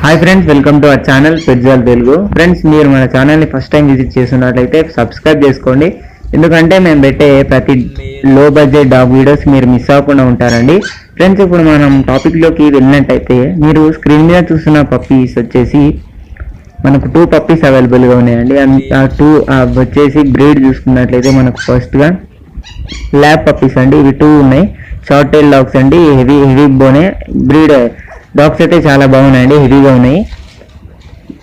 Hi friends, welcome to our channel పెట్జాల్ Telugu. Friends, మీరు మన ఛానల్ని ఫస్ట్ టైం విజిట్ చేస్తున్నట్లయితే సబ్స్క్రైబ్ చేసుకోండి. ఎందుకంటే మేము పెట్టే ప్రతి లో బడ్జెట్ డాగ్ వీడియోస్ మీరు మిస్ అవ్వకుండా ఉంటారండి. ఫ్రెండ్స్, ఇప్పుడు మనం టాపిక్లోకి వెళ్ళినట్టయితే మీరు స్క్రీన్ మీద చూస్తున్న పప్పీస్ వచ్చేసి మనకు 2 పప్పీస్ అవైలబుల్గా ఉన్నాయండి. ఆ 2 వచ్చేసి బ్రీడ్ చూసుకున్నట్లయితే మనకు ఫస్ట్గా ల్యాబ్ పప్పీస్ అండి. ఇవి 2 ఉన్నాయి. షార్ట్ టైల్ డాగ్స్ అండి. హెవీ బోనే బ్రీడ్ డాగ్స్ అయితే చాలా బాగున్నాయండి, హెవీగా ఉన్నాయి.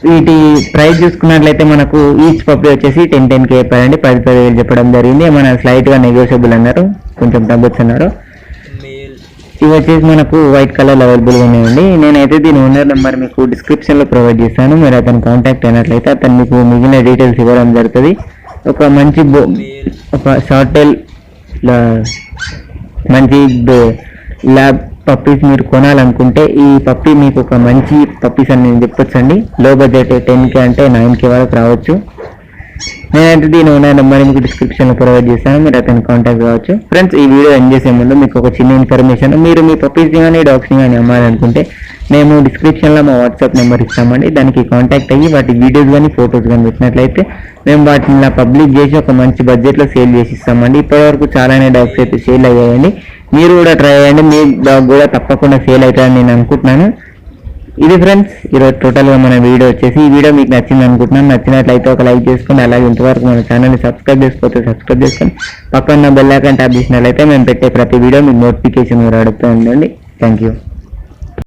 వీటి ప్రైస్ చూసుకున్నట్లయితే మనకు ఈచ్ పప్పీ వచ్చేసి 10K చెప్పారండి. 10,000 చెప్పడం జరిగింది. మన స్లైట్గా నెగోషియబుల్ అన్నారు, కొంచెం తగ్గొచ్చు అన్నారు. ఇవి వచ్చేసి మనకు వైట్ కలర్ అవైలబుల్గా ఉన్నాయండి. నేనైతే దీని ఓనర్ నెంబర్ మీకు డిస్క్రిప్షన్లో ప్రొవైడ్ చేస్తాను. మీరు అతను కాంటాక్ట్ అయినట్లయితే అతను మీకు మిగిలిన డీటెయిల్స్ ఇవ్వడం జరుగుతుంది. ఒక మంచి ఒక షార్ట్ టైల్ మంచి ల్యాబ్ పప్పీస్ మీరు కొనాలనుకుంటే ఈ పప్పీ మీకు ఒక మంచి పప్పీస్ అని నేను చెప్పొచ్చండి. లో బడ్జెట్ 10K అంటే 9K వరకు రావచ్చు. నేనైతే దీని ఓనర్ నెంబర్ మీకు డిస్క్రిప్షన్లో ప్రొవైడ్ చేస్తాను, మీరు అతను కాంటాక్ట్ కావచ్చు. ఫ్రెండ్స్, ఈ వీడియో ఎండ్ చేసే ముందు మీకు ఒక చిన్న ఇన్ఫర్మేషన్. మీరు మీ పప్పీస్ని కానీ డాగ్స్ని కానీ అమ్మాలనుకుంటే మేము డిస్క్రిప్షన్లో మా వాట్సాప్ నెంబర్ ఇస్తామండి. దానికి కాంటాక్ట్ అయ్యి వాటి వీడియోస్ కానీ ఫొటోస్ కానీ పెట్టినట్లయితే మేము వాటిని ఇలా పబ్లిక్ చేసి ఒక మంచి బడ్జెట్లో సేల్ చేసి ఇస్తామండి. ఇప్పటివరకు చాలానే డాగ్స్ అయితే సేల్ అయ్యాయండి. మీరు కూడా ట్రై చేయండి, మీ డాగ్ కూడా తప్పకుండా సేల్ అవుతారని నేను అనుకుంటున్నాను. ఇది ఫ్రెండ్స్, ఈరోజు టోటల్గా మన వీడియో వచ్చేసి ఈ వీడియో మీకు నచ్చింది అనుకుంటున్నాను. నచ్చినట్లయితే ఒక లైక్ చేసుకొని, అలాగే ఇంతవరకు మన ఛానల్ని సబ్స్క్రైబ్ చేసుకోవచ్చు సబ్స్క్రైబ్ చేసుకొని పక్కన బెల్ ఐకాన్ ట్యాప్ చేసినట్లయితే మేము పెట్టే ప్రతి వీడియో మీకు నోటిఫికేషన్ కూడా అడుగుతూ ఉండండి. Thank you.